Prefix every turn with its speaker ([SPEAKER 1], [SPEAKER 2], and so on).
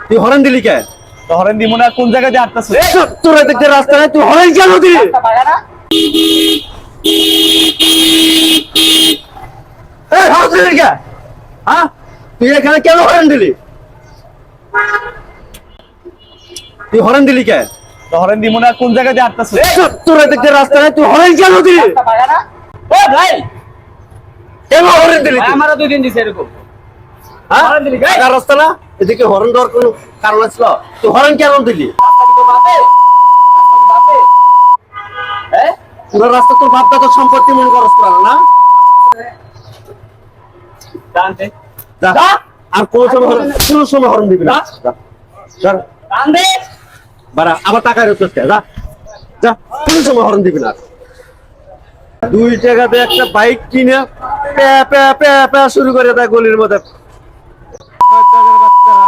[SPEAKER 1] তুই হরেন দিলি কে?
[SPEAKER 2] তো হরেন দিব না, কোন জায়গা দিয়ে আটতাছিস?
[SPEAKER 1] তোর দেখতে রাস্তা নাই, তুই হরেন কেন দিলি? এই হরেন দিলি কে? হ্যাঁ, তুই এখানে কেন হরেন দিলি? তুই হরেন দিলি কে?
[SPEAKER 2] তো হরেন দিব না, কোন জায়গা দিয়ে আটতাছিস?
[SPEAKER 1] তোর দেখতে রাস্তা নাই, তুই হরেন কেন দিলি?
[SPEAKER 2] ও ভাই,
[SPEAKER 1] কেন হরেন দিলি তুই?
[SPEAKER 2] আমারও 2 দিন দিছে এরকম।
[SPEAKER 1] হ্যাঁ?
[SPEAKER 2] হরেন দিলি কে?
[SPEAKER 1] টাকার রাস্তা না, এদিকে হরেন দেওয়ার কোনো কারণ ছিল? তুই হরেন কেন দিলি? পুরো রাস্তা তোর বাপ দাদার সম্পত্তি মনে করস না?
[SPEAKER 2] জানতে
[SPEAKER 1] যা। আর কোনো সময় হরণ দিবি না। যা। যা।
[SPEAKER 2] জানতে
[SPEAKER 1] বাড়া, আবার টাকা রেখে যা। যা, কোনো সময় হরণ দিবি না। 2 টাকাতে একটা বাইক কিনে প্যা প্যা প্যা প্যা শুরু করে দেয় গলির মধ্যে। বাচ্চারা